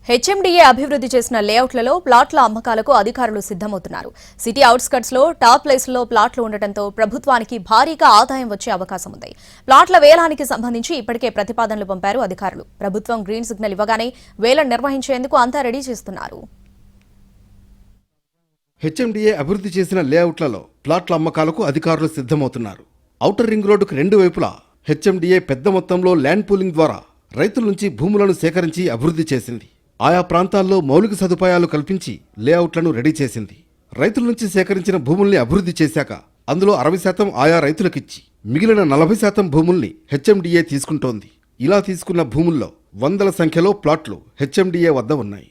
HMDA అభివృద్ధి చేసిన లేఅవుట్లలో ప్లాట్ల అమ్మకాలకు అధికారులు సిద్ధమవుతున్నారు. సిటీ అవుట్స్కట్స్ లో టాప్ ప్లేస్లో ప్లాట్లు ఉండటంతో ప్రభుత్వానికి భారీగా ఆదాయం వచ్చే అవకాశం ఉంది. ప్లాట్ల వేలానికి సంబంధించి ఇప్పటికే ప్రతిపాదనలు పంపారు అధికారులు. ప్రభుత్వం గ్రీన్ సిగ్నల్ ఇవ్వగానే వేలం నిర్వహించేందుకు అంతా రెడీ చేస్తున్నారు. హెచ్ఎండిఏ అభివృద్ధి చేసిన లేఅవుట్లలో ప్లాట్ల అమ్మకాలకు అధికారులు సిద్ధమవుతున్నారు. ఔటర్ రింగ్ రోడ్డుకు రెండు వైపులా హెచ్ఎండిఏ పెద్ద మొత్తంలో ల్యాండ్ పూలింగ్ ద్వారా రైతుల నుంచి భూములను సేకరించి అభివృద్ధి చేసింది. ఆయా ప్రాంతాల్లో మౌలిక సదుపాయాలు కల్పించి లేఅవుట్లను రెడీ చేసింది. రైతుల నుంచి సేకరించిన భూముల్ని అభివృద్ధి చేశాక అందులో 60% ఆయా రైతులకిచ్చి మిగిలిన 40% భూముల్ని హెచ్ఎండిఏ తీసుకుంటోంది. ఇలా తీసుకున్న భూముల్లో వందల సంఖ్యలో ప్లాట్లు హెచ్ఎండిఏ వద్ద ఉన్నాయి.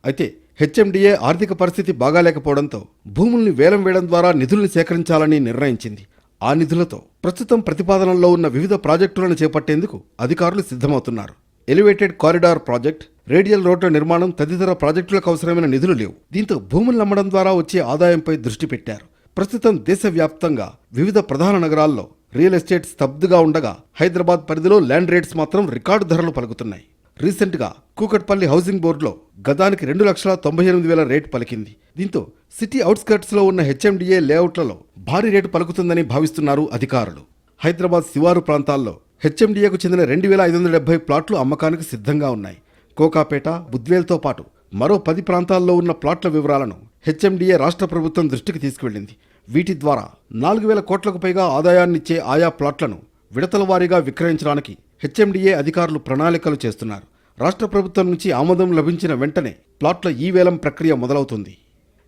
అయితే హెచ్ఎండిఏ ఆర్థిక పరిస్థితి బాగాలేకపోవడంతో భూముల్ని వేలం వేయడం ద్వారా నిధుల్ని సేకరించాలని నిర్ణయించింది. ఆ నిధులతో ప్రస్తుతం ప్రతిపాదనలో ఉన్న వివిధ ప్రాజెక్టులను చేపట్టేందుకు అధికారులు సిద్ధమవుతున్నారు. ఎలివేటెడ్ కారిడార్ ప్రాజెక్ట్, రేడియల్ రోడ్ల నిర్మాణం తదితర ప్రాజెక్టులకు అవసరమైన నిధులు లేవు. దీంతో భూములు అమ్మడం ద్వారా వచ్చే ఆదాయంపై దృష్టి పెట్టారు. ప్రస్తుతం దేశవ్యాప్తంగా వివిధ ప్రధాన నగరాల్లో రియల్ ఎస్టేట్ స్తబ్దుగా ఉండగా హైదరాబాద్ పరిధిలో ల్యాండ్ రేట్స్ మాత్రం రికార్డు ధరలు పలుకుతున్నాయి. రీసెంట్గా కూకట్పల్లి హౌసింగ్ బోర్డులో గదానికి 2,98,000 రేటు పలికింది. దీంతో సిటీ అవుట్స్కర్ట్స్లో ఉన్న హెచ్ఎండిఏ లేఅవుట్లలో భారీ రేటు పలుకుతుందని భావిస్తున్నారు అధికారులు. హైదరాబాద్ శివారు ప్రాంతాల్లో హెచ్ఎండిఏకు చెందిన 2,570 ప్లాట్లు అమ్మకానికి సిద్ధంగా ఉన్నాయి. కోకాపేట, బుద్వేల్తో పాటు మరో 10 ప్రాంతాల్లో ఉన్న ప్లాట్ల వివరాలను హెచ్ఎండిఏ రాష్ట్ర ప్రభుత్వం దృష్టికి తీసుకువెళ్లింది. వీటి ద్వారా 4,000 కోట్లకు పైగా ఆదాయాన్నిచ్చే ఆయా ప్లాట్లను విడతల వారీగా విక్రయించడానికి హెచ్ఎండిఏ అధికారులు ప్రణాళికలు చేస్తున్నారు. రాష్ట్ర ప్రభుత్వం నుంచి ఆమోదం లభించిన వెంటనే ప్లాట్ల ఈ వేలం ప్రక్రియ మొదలవుతుంది.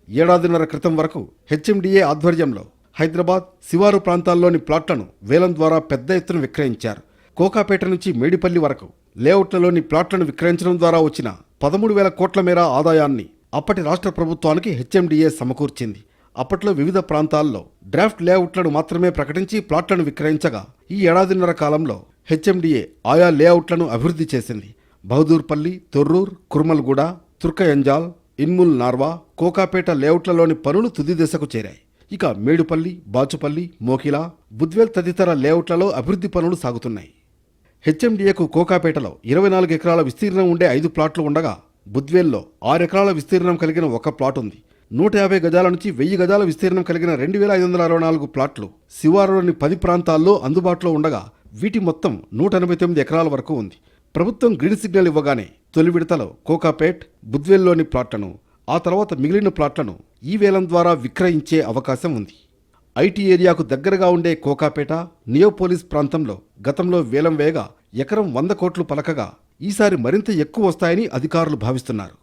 ఏడాదిన్నర క్రితం వరకు హెచ్ఎండిఏ ఆధ్వర్యంలో హైదరాబాద్ శివారు ప్రాంతాల్లోని ప్లాట్లను వేలం ద్వారా పెద్ద ఎత్తున విక్రయించారు. కోకాపేట నుంచి మేడిపల్లి వరకు లేఅవుట్లలోని ప్లాట్లను విక్రయించడం ద్వారా వచ్చిన 13,000 కోట్ల మేర ఆదాయాన్ని అప్పటి రాష్ట్ర ప్రభుత్వానికి హెచ్ఎండిఏ సమకూర్చింది. అప్పట్లో వివిధ ప్రాంతాల్లో డ్రాఫ్ట్ లేఅవుట్లను మాత్రమే ప్రకటించి ప్లాట్లను విక్రయించగా ఈ ఏడాదిన్నర కాలంలో హెచ్ఎండిఏ ఆయా లేఅవుట్లను అభివృద్ధి చేసింది. బహదూర్పల్లి, తొర్రూర్, కుర్మల్గూడ, తుర్కయంజాల్, ఇన్ముల్ నార్వా, కోకాపేట లేఅవుట్లలోని పనులు తుది దశకు చేరాయి. ఇక మేడుపల్లి, బాచుపల్లి, మోకిలా, బుద్వేల్ తదితర లేఅవుట్లలో అభివృద్ధి పనులు సాగుతున్నాయి. హెచ్ఎండిఏకు కోకాపేటలో 24 ఎకరాల విస్తీర్ణం ఉండే 5 ప్లాట్లు ఉండగా బుద్వేల్లో 6 ఎకరాల విస్తీర్ణం కలిగిన ఒక ప్లాట్ ఉంది. 150 గజాల నుంచి 1000 గజాల విస్తీర్ణం కలిగిన 2,564 ప్లాట్లు శివారులోని 10 ప్రాంతాల్లో అందుబాటులో ఉండగా వీటి మొత్తం 189 ఎకరాల వరకు ఉంది. ప్రభుత్వం గ్రీన్ సిగ్నల్ ఇవ్వగానే తొలి విడతలో కోకాపేట్, బుద్వేల్లోని ప్లాట్లను, ఆ తర్వాత మిగిలిన ప్లాట్లను ఈ వేలం ద్వారా విక్రయించే అవకాశం ఉంది. ఐటీ ఏరియాకు దగ్గరగా ఉండే కోకాపేట, నియోపోలిస్ ప్రాంతంలో గతంలో వేలం వేయగా ఎకరం 100 కోట్లు పలకగా ఈసారి మరింత ఎక్కువ వస్తాయని అధికారులు భావిస్తున్నారు.